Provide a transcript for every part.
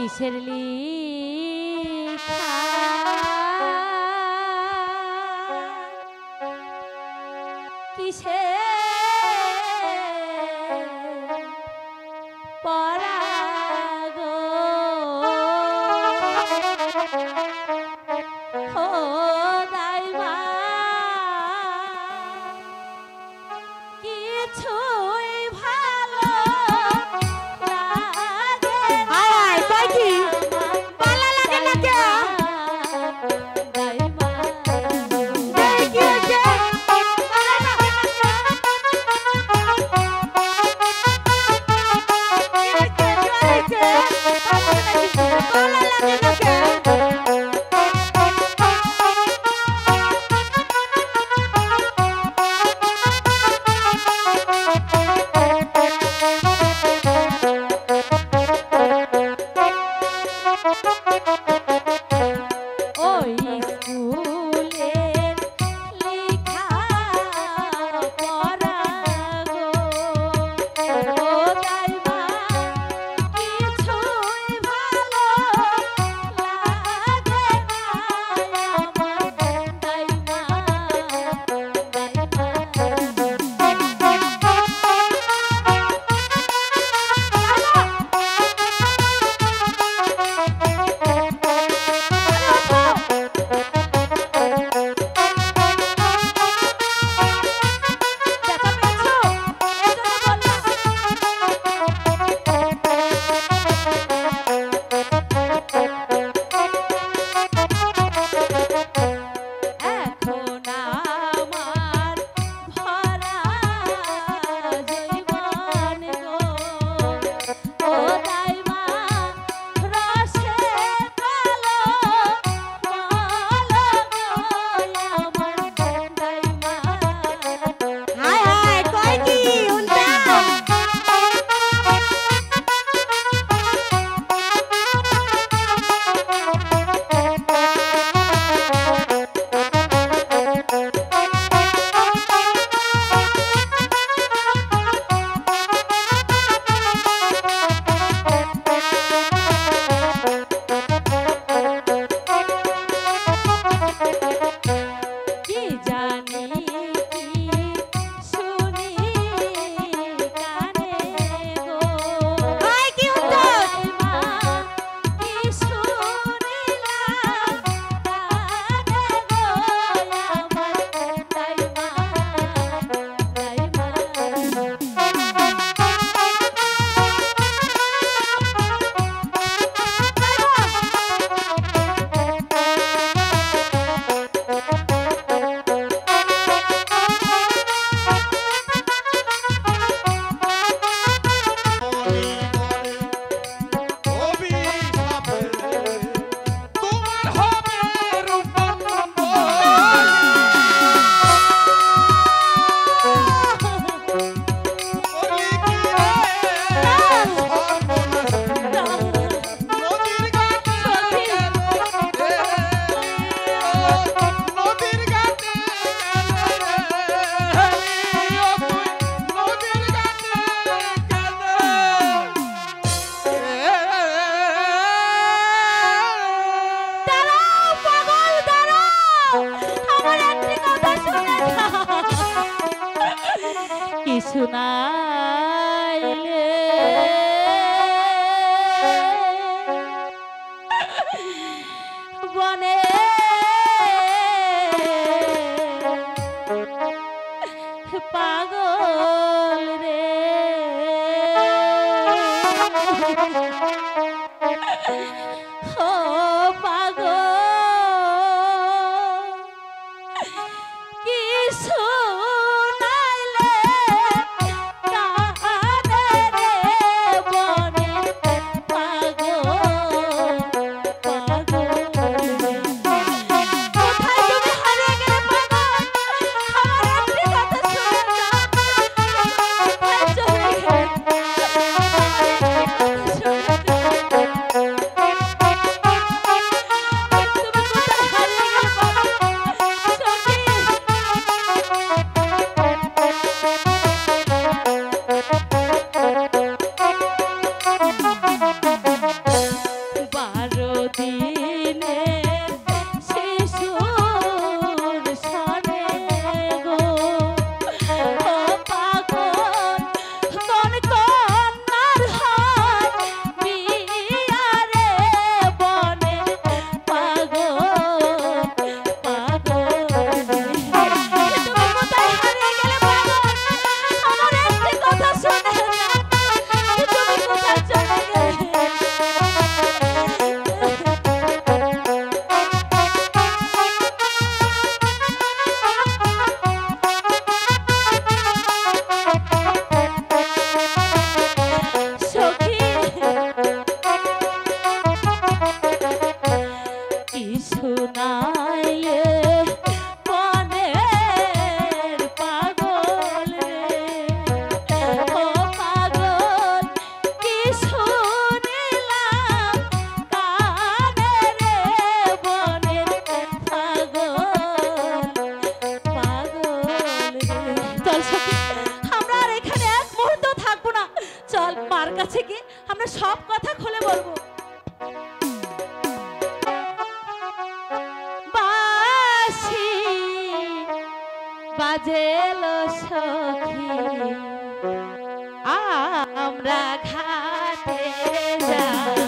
কিসের লিখা কিসে পরাগো ও দাইমা কিছুই ভালো লাগে আয় আয় কই কি ভালো লাগে না কে দাইমা দেই কি হইছে ভালো লাগে না কে ওই স্কুলের লেখা পড়াগো ও দাইমা কিছুই ভালো লাগে না আমার দাইমা এখন আমার ভরা জৈবন গো ও দাইমা রসে কালো মালো গো আমার দাইমা হায় হায় কই কি উনটা কি জানি কি শুনি কানে গো কই কি উনটা দাইমা কি শুনিলাম কানে গো আমার দাইমা দাঁড়াও পাগল দাঁড়াও আমার একটি কথা শুনে যাও কি শুনাইলে বনে পাগল রে ও পাগল কি শুনাইলে কানে রে বনে পাগল পাগল কোথায় তুমি হারিয়ে গেলে পাগল আমার একটি কথা শুনে যাও কোথায় চলে গেলে তুমি কোথায় হারিয়ে গেলে পাগল সখী বাজেলো সখী আমরা ঘাটে যাই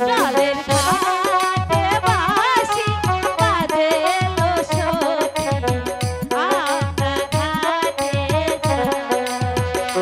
জলের ঘাটে বাঁশি বাজেলো সখী আমরা ঘাটে যাই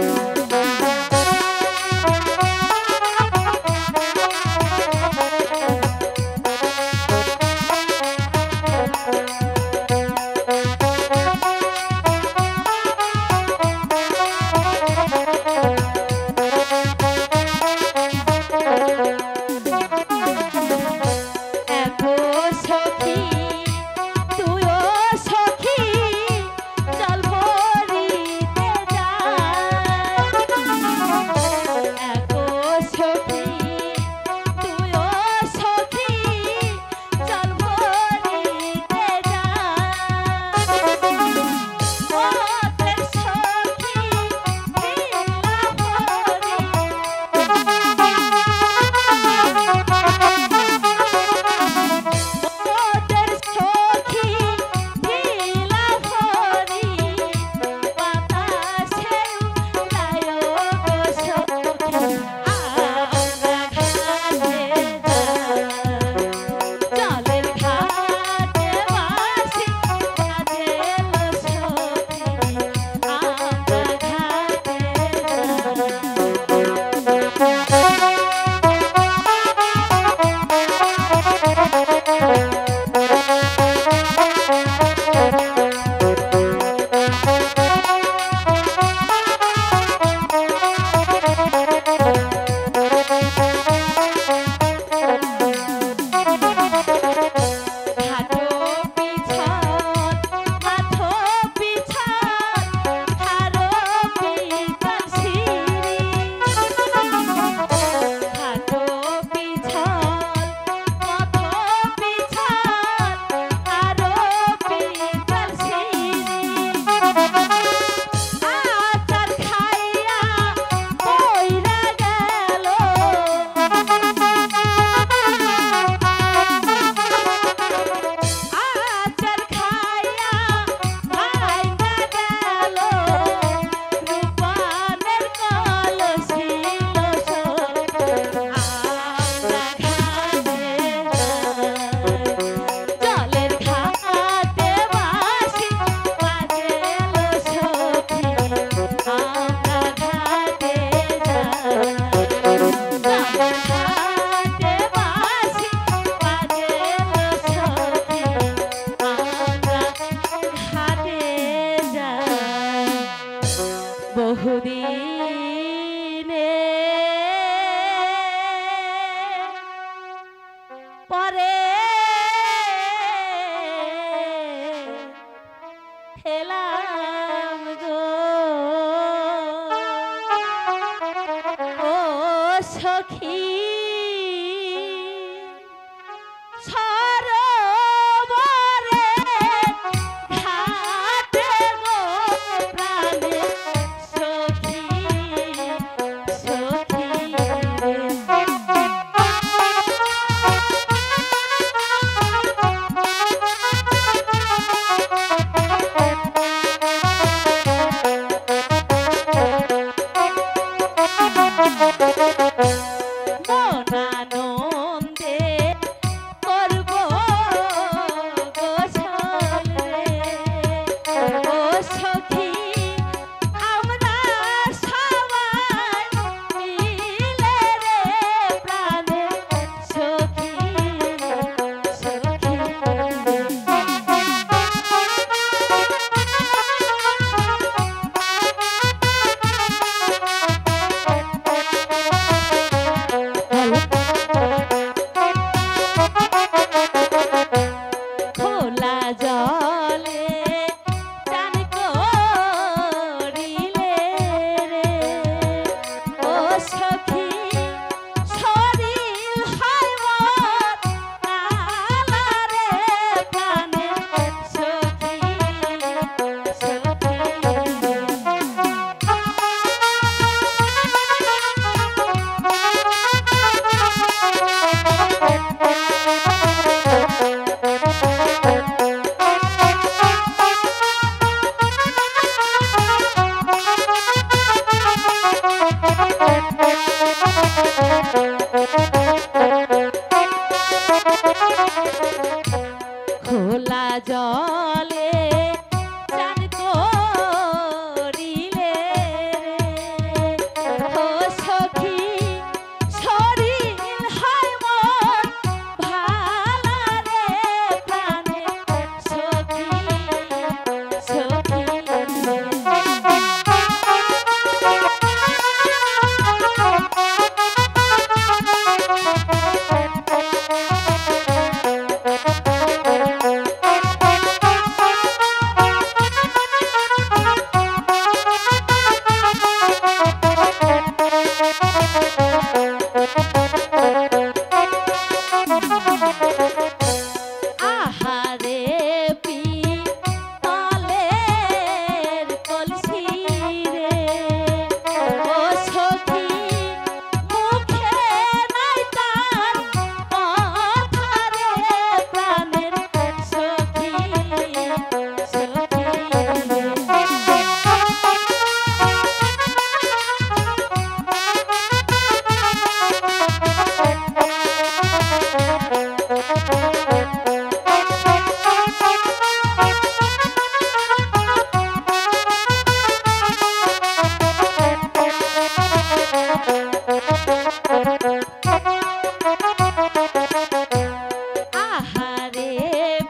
জলে চান করিলে রে ও সখী শরীর হয় মোর ভালা রে প্রাণে সখী সখী আহারে পিতলের কলসি রে ও সখী মুখে নাই তার কথা রে প্রাণের সখী সখী আহারে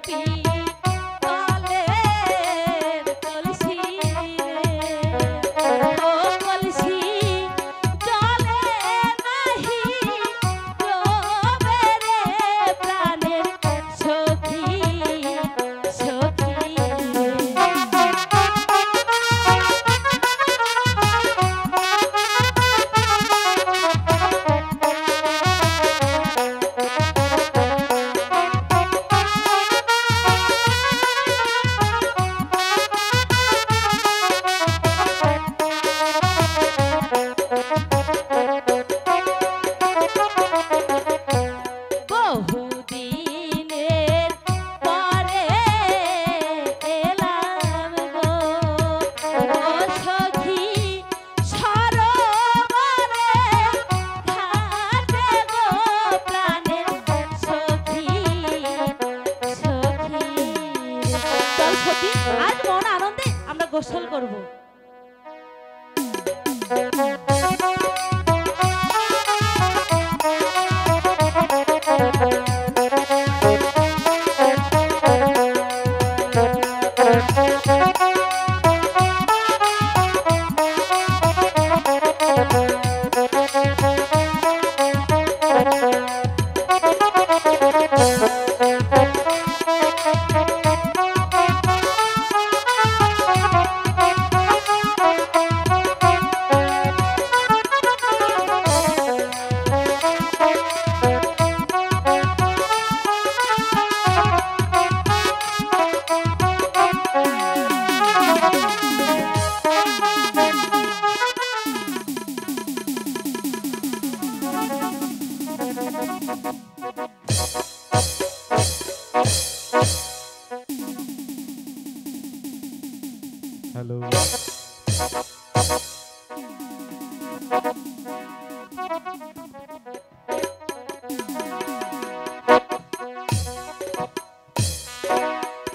পিতলের কলসি রে ও কলসি জলে নাহি ডোবে রে প্রাণের সখী সখী বহুদিনের পরে এলাম গো ও সখী সরোবরে ঘাটে গো প্রাণের সখী সখী চল সখী আজ মন আনন্দে আমরা গোসল করব হ্যালো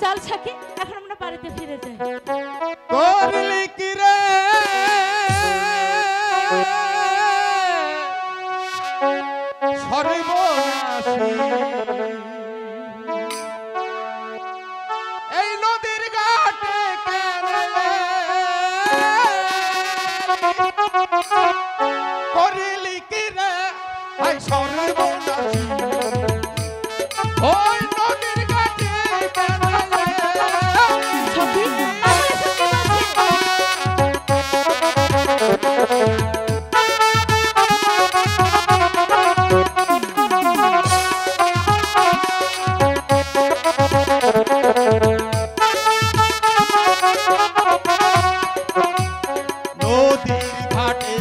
চল সখী এখন আমরা বাড়িতে ফিরে যাই করলি কি রে সর্বনাশী এই নদীর ঘাটে কেনে করলি কি রে আই সর্বনাশী ওই নদীর ঘাটে কেনে সখী আমরা সখী নদীর ঘাটে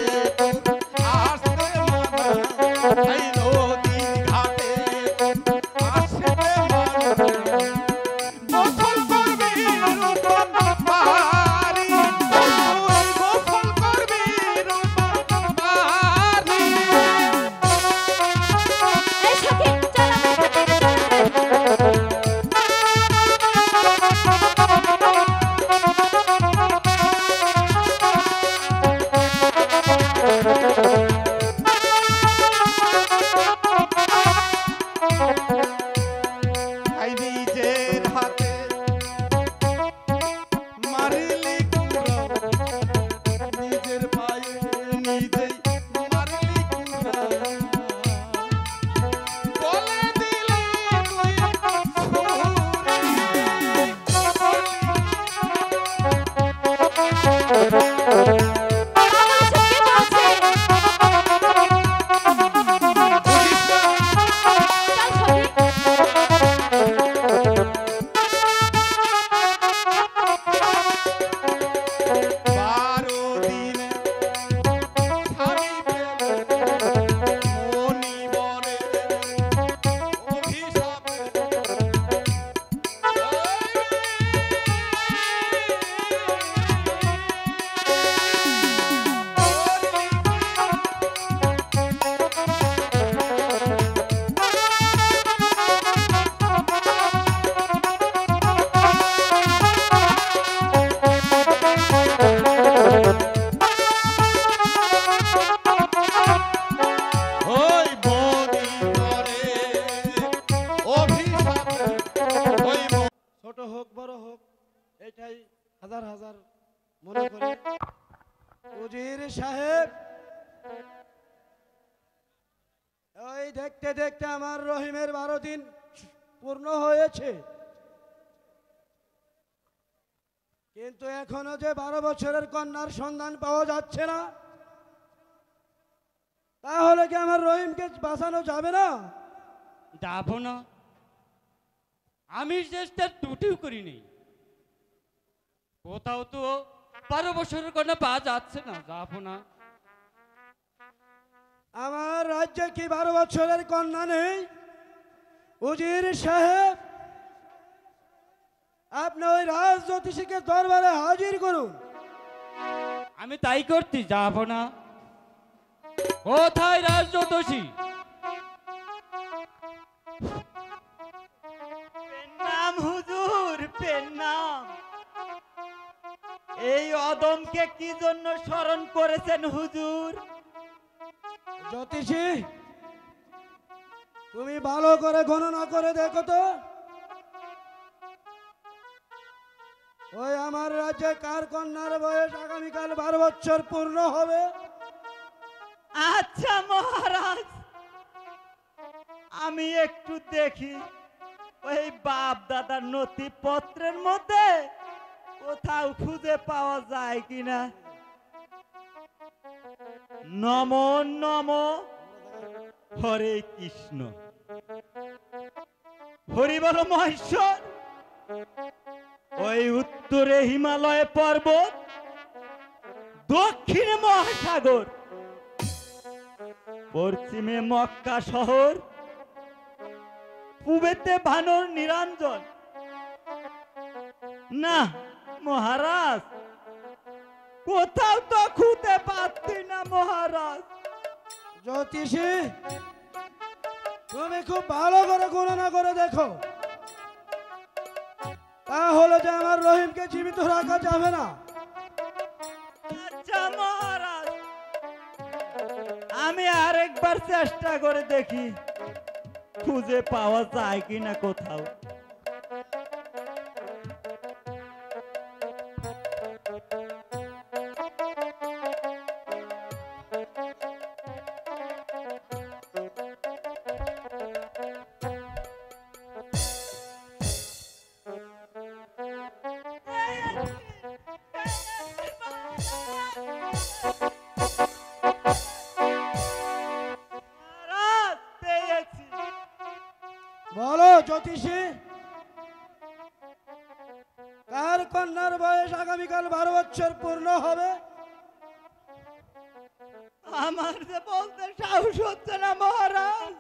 এটাই হাজার হাজার মনে করে উজির সাহেব, ওই দেখতে দেখতে আমার রহিমের 12 দিন পূর্ণ হয়েছে, কিন্তু এখনো যে 12 বছরের কন্যার সন্ধান পাওয়া যাচ্ছে না, তাহলে কি আমার রহিমকে বাঁচানো যাবে না? যাব না, আমি চেষ্টা টুটিও করিনি, কোথাও তো 12 বছরের কন্যা পাওয়া যাচ্ছে না, যাব না। আমার রাজ্যে কি 12 বছরের কন্যা নেই? উজির সাহেব, আপনি ওই রাজ জ্যোতিষীকে দরবারে হাজির করুন। আমি তাই করতে যাব না। কোথায় রাজজ্যোতিষী? নাম হুজুর, নাম। এই অদমকে কি জন্য স্মরণ করেছেন হুজুর? জ্যোতিষী, তুমি ভালো করে গণনা করে দেখো তো, ওই আমার রাজ্যে কার কন্যার বয়স আগামীকাল 12 বছর পূর্ণ হবে। আচ্ছা মহারাজ, আমি একটু দেখি ওই বাপ দাদার নথিপত্রের মধ্যে কোথাও খুঁজে পাওয়া যায় কিনা। নমো নমো হরে কৃষ্ণ, হরি বল মহেশ্বর। ওই উত্তরে হিমালয় পর্বত, দক্ষিণে মহাসাগর, পশ্চিমে মক্কা শহর, পূবেতে ভানর নিরঞ্জন। না মহারাজ, কোথাও তো খুঁজে পাচ্ছি না মহারাজ। জ্যোতিষী, তুমি খুব ভালো করে গণনা করে দেখো, তাহলে যে আমার রহিমকে জীবিত রাখা যাবে না। আচ্ছা মহারাজ, আমি আরেকবার চেষ্টা করে দেখি খুঁজে পাওয়া যায় কিনা কোথাও। মহারাজ, পেয়েছি। বলো জ্যোতিষী, কার কন্যার বয়স আগামীকাল 12 বছর পূর্ণ হবে? আমার যে বলতে সাহস হচ্ছে না মহারাজ,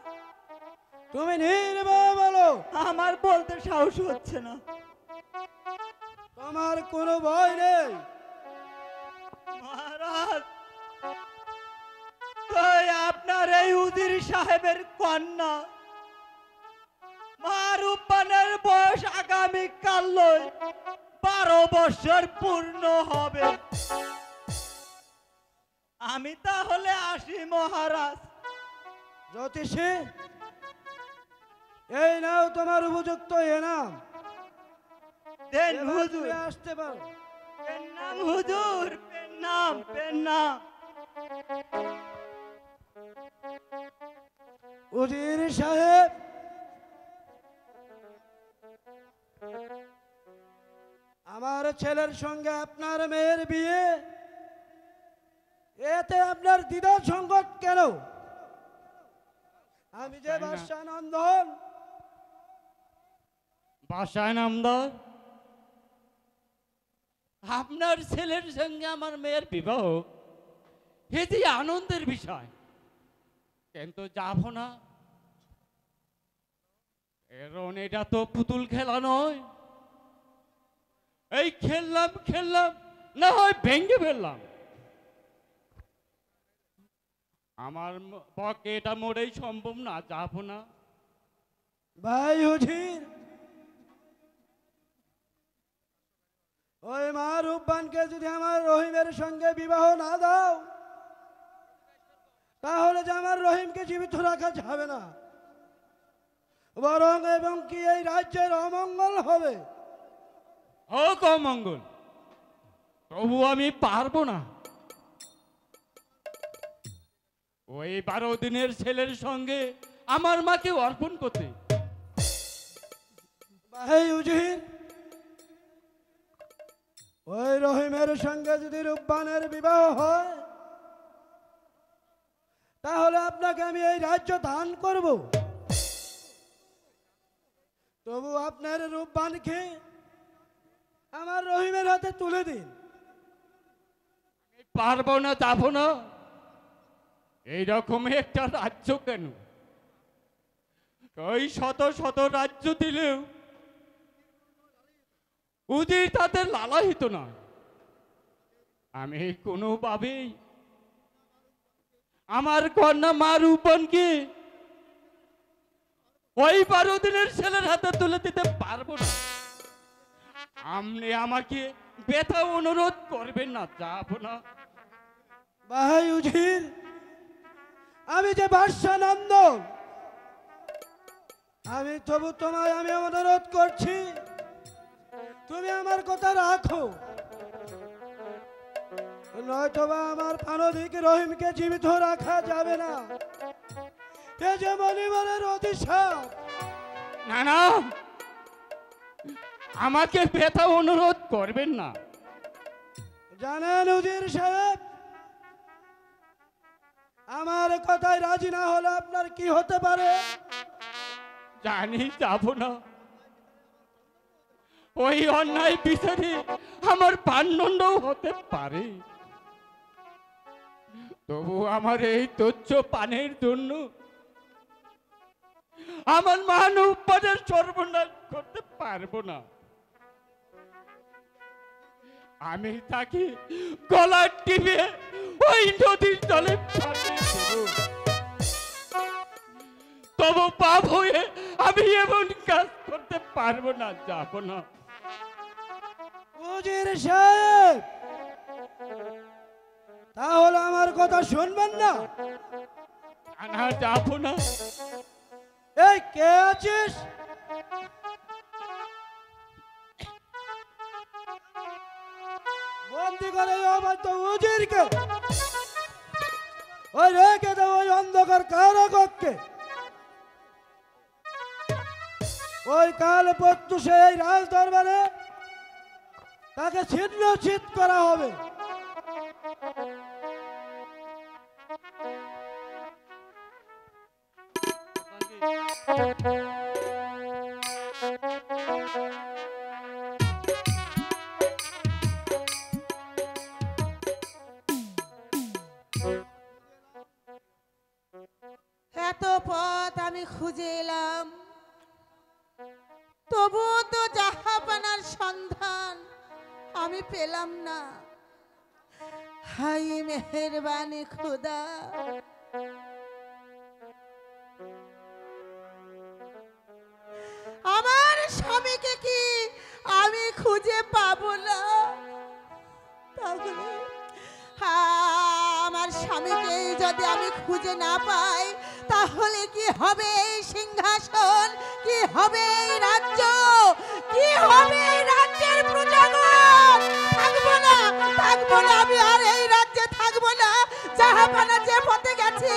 তুমি নির্ভয় বলো, আমার বলতে সাহস হচ্ছে না। তোমার কোনো ভয় নেই। মহারাজ, তাই আপনার এই উজির সাহেবের কন্যা মারুপানের বয়স আগামীকাল 12 বছর পূর্ণ হবে। আমি তাহলে আসি মহারাজ। জ্যোতিষী, এই নাও তোমার উপযুক্ত এনাম, দেন এবার হুজুর। তুমি আসতে পারো। নাম হুজুর, নাম নাম। উজির সাহেব, আমার ছেলের সঙ্গে আপনার মেয়ের বিয়ে, এতে আপনার দ্বিধা সংকট কেন? আমি যে তাই না? বাদশাহ নন্দন, বাসায় নামদার, আপনার ছেলের সঙ্গে আমার মেয়ের বিবাহ, এটি আনন্দের বিষয়, কিন্তু যাব না। কারণ এটা তো পুতুল খেলা নয়। এই খেললাম খেললাম, না হয় ভেঙে ফেললাম। আমার পক্ষে এটা মোটেই সম্ভব না, যাব না। ভাই হুজির, ওই মা রূপবানকে যদি আমার রহিমের সঙ্গে বিবাহ না দাও, তাহলে যে আমার রহিমকে জীবিত রাখা যাবে না, বরং এবং কি এই রাজ্যের অমঙ্গল হবে। ও কমঙ্গল, তবু আমি পারবো না ওই 12 দিনের ছেলের সঙ্গে আমার মাকে অর্পণ করতে। ভাই উজির, ওই রহিমের সঙ্গে যদি রূপবানের বিবাহ হয় তাহলে আপনাকে আমি এই রাজ্য দান করব। তবু আপনার রূপবানকে আমার রহিমের হাতে তুলে দিন। পারবো না, যাবো না। এইরকম একটা রাজ্য কেন, ওই শত শত রাজ্য দিলেও উজির তাদের লালায়িত না। আমি কোনোভাবেই আমার কন্যা মা রূপনকে ওই 12 দিনের ছেলের হাতে তুলে দিতে পারবো না। আপনি আমাকে ব্যথা অনুরোধ করবেন না, যাবো না। ভাই উজির, আমি যে বাদশানন্দ, আমি তবু তোমায় আমি অনুরোধ করছি, তুমি আমার কথা রাখো, নয়তোবা আমার প্রাণধিক রহিমকে জীবিত রাখা যাবে না। এ যে মনিবরের অভিশাপ। না না, আমাকে ব্যথা অনুরোধ করবেন না। জানেন উজির সাহেব, আমার কথায় রাজি না হলে আপনার কি হতে পারে? জানি, যাবো না। ওই অন্যায় বিচারে আমার পাণ্ডণ্ডও হতে পারে। তবু আমার এই তুচ্ছ পানের জন্য আমার মান উপাদের সর্বনাশ করতে পারবো না। আমি তাকে গলা টিপে ওই নদীর জলে ফাটিয়ে দেব। তবু পাপ হয়ে আমি এমন কাজ করতে পারবো না, যাবো না। উজির সাহেব, তাহলে আমার কথা শুনবেন না? না, যাবো না। এই কে আছিস? বন্দি করে এই অবাধ্য উজিরকে ওই রেখে দাও ওই অন্ধকার কারাগারে। ওই কাল প্রত্যুষে এই রাজ দরবারে তাকে ছিন্ন ছিদ করা হবে। এত পথ আমি খুঁজে এলাম, তবুও তো জাহাপানার সন্ধান আমি পেলাম না। হাই মেহেরবানি খুদা, আমার স্বামীকে কি আমি খুঁজে পাবো না? তাহলে আমার স্বামীকে যদি আমি খুঁজে না পাই তাহলে কি হবে এই সিংহাসন, কি হবে এই রাজ্য, কি হবে এই রাজ্যের প্রজাগণ? থাকবো না, থাকবো না, আমি আর এই রাজ্যে থাকবো না। জাহাপানা যে পথে গেছে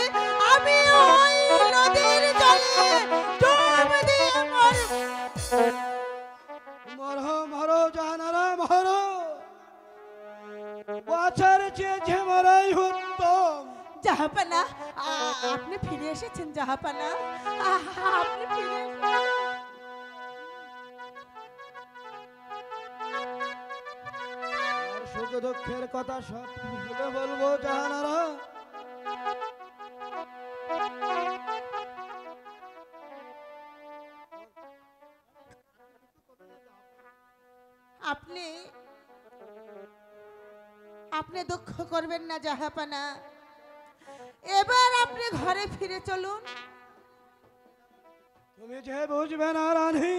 আমি ওই নদীর জলে ডুব দিয়ে মরবো। মরো মরো জাহানারা মরো, বাঁচার চেয়েছে মরাই উত্তম। জাহাপানা, আপনি ফিরে এসেছেন জাহাপানা, আপনি ফিরে এসেছেন। আর সুখ দুঃখের কথা সব ভুলে বলবো জাহানারা। আপনি আপনি দুঃখ করবেন না জাহাপানা, এবার আপনি ঘরে ফিরে চলুন। তুমি যে বুঝবে না রানী,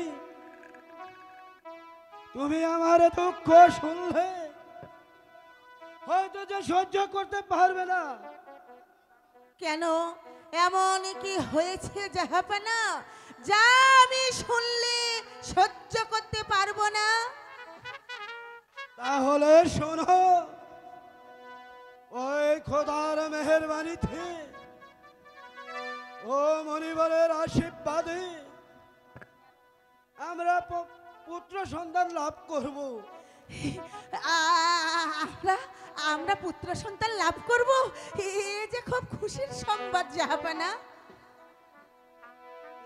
তুমি আমার দুঃখ শুনলে হয়তো যে সহ্য করতে পারবে না। কেন, এমন কি হয়েছে জাহাপানা যা আমি শুনলে সহ্য করতে পারবো না? তাহলে শোনো, ওই খোদার মেহেরবানিতে ও মনিবরের আশীর্বাদে আমরা পুত্র সন্তান লাভ করব। আমরা আমরা পুত্র সন্তান লাভ করব, এ যে খুব খুশির সংবাদ জাহাপানা।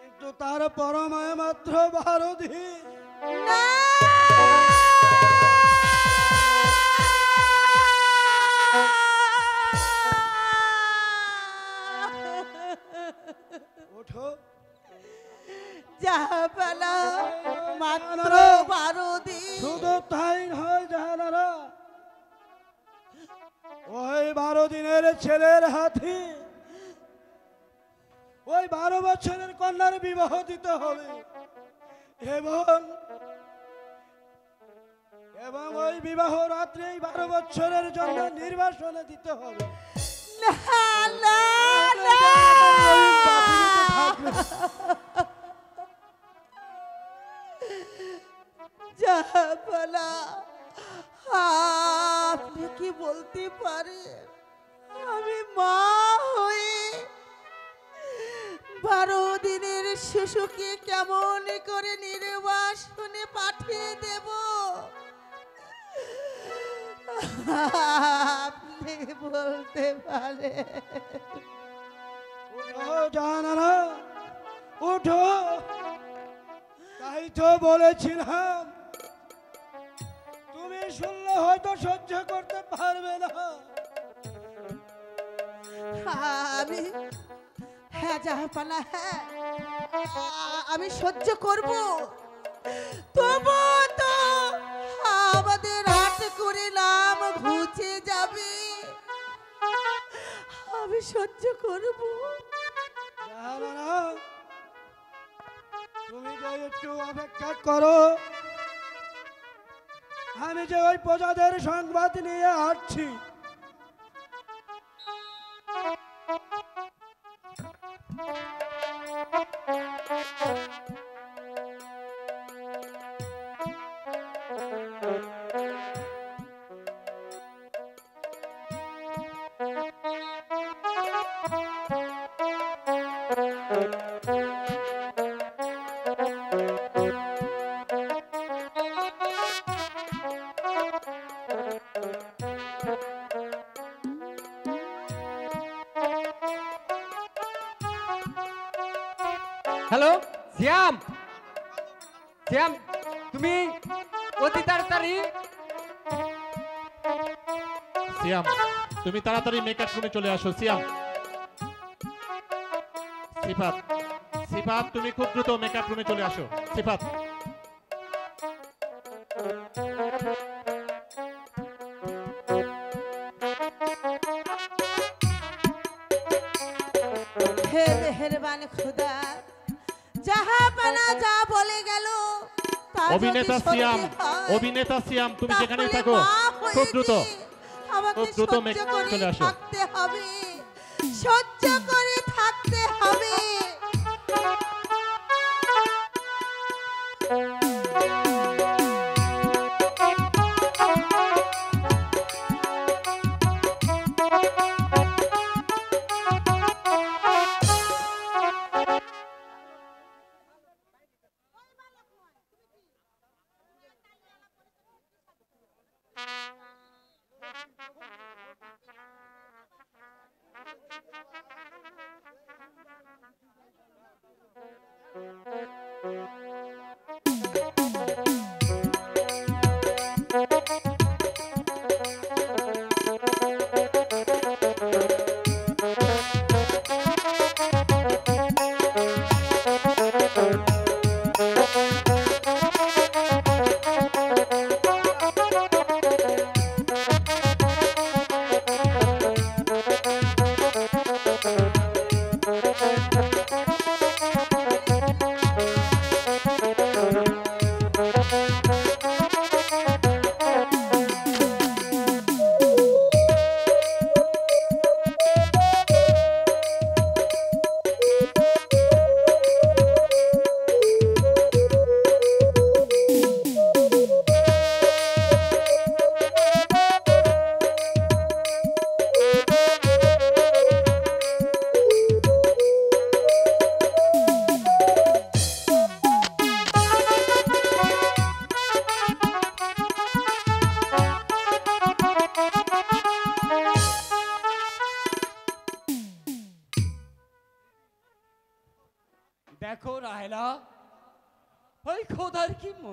কিন্তু তার পরমায় মাত্র 12 দিন। না, ওঠো, জাহাপানা, মাত্র 12 দিন। শুধু তাই নয় জাহানারা, ওই 12 দিনের ছেলের হাতে ওই 12 বছরের কন্যার বিবাহ দিতে হবে এবং এবং ওই বিবাহ রাত্রে 12 বছরের জন্য নির্বাসনে দিতে হবে। না না না, ওই পৃথিবীতে থাকবে। জাহাপানা, আপনি কি বলতে পারেন আমি মা হয়ে 12 দিনের শিশুকে কেমন করে নির্বাসনে পাঠিয়ে দেব? আপনি বলতে পারেন? ওঠো জাহানারা, ওঠো। তাই তো বলেছিলাম, তুমি শুনলে হয়তো সহ্য করতে পারবে না। আমি, হ্যাঁ জাহাপানা, হ্যাঁ আমি সহ্য করব, তবু তো আমাদের হাত করে নাম ঘুচে যাবে। আমি সহ্য করব। জাহানারা, তুমি যে একটু অপেক্ষা করো, আমি যে ওই প্রজাদের সংবাদ নিয়ে আসছি। হ্যালো শ্যাম, শ্যাম তুমি অতি তাড়াতাড়ি। সিয়াম, তুমি তাড়াতাড়ি মেকআপ রুমে চলে আসো। সিয়াম, সিফাত, সিফাত তুমি খুব দ্রুত মেকআপ রুমে চলে আসো। সিফাত, হে মেহেরবান খোদা, জাহাপানা যা বলে গেল তা যদি অভিনেতা সত্যি সিয়াম, হয়, অভিনেতা সিয়াম তুমি যেখানেই তাহলে থাকো মা হয়ে খুব দ্রুত যে আমাকে খুব দ্রুত সহ্য মেকআপ করে চলে আসো। থাকতে হবে, সহ্য করে থাকতে হবে।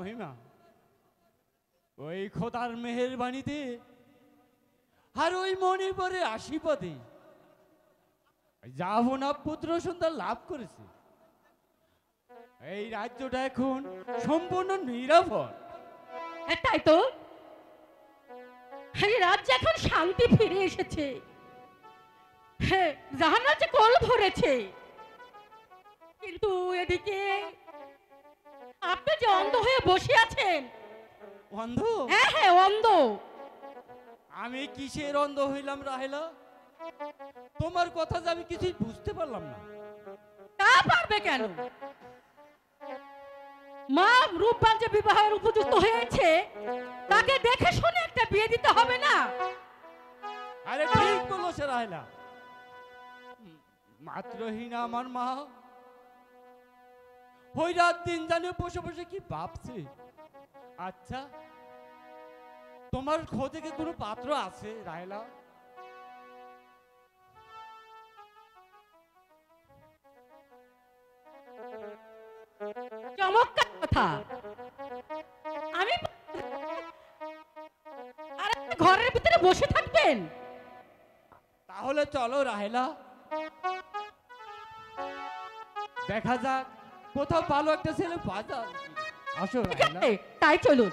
মহিমা ওই খোদার মেহেরবানিতে আর ওই মণিপুরের আশীর্বাদে যাবনা পুত্র সন্তান লাভ করেছে। এই রাজ্যটা এখন সম্পূর্ণ নিরাপদ। তাই তো, এই রাজ্যে এখন শান্তি ফিরে এসেছে। হ্যাঁ, জাহান্নাতে কল ভরেছে। কিন্তু এদিকে আপনি যে অন্ধ হয়ে বসে আছেন। অন্ধ? হ্যাঁ হ্যাঁ, অন্ধ। আমি কিসের অন্ধ হইলাম রাহেলা? তোমার কথা যে আমি কিছুই বুঝতে পারলাম না। তা পারবে কেন? মা রূপবান যে বিবাহের উপযুক্ত হয়েছে, তাকে দেখে শুনে একটা বিয়ে দিতে হবে না? আরে ঠিক বলেছে রাহেলা। মাত্রহীনা আমার মা ওই রাত দিন জানে বসে বসে কি ভাবছে। আচ্ছা, তোমার খোঁজে কি কোনো পাত্র আছে রাহেলা? চমৎকার কথা। আমি আরে ঘরের ভিতরে বসে থাকবেন? তাহলে চলো রাহেলা, দেখা যাক কোথাও ভালো একটা ছেলে পাওয়া যায়। আসো ঠিক রাহেলা। আছে, তাই চলুন।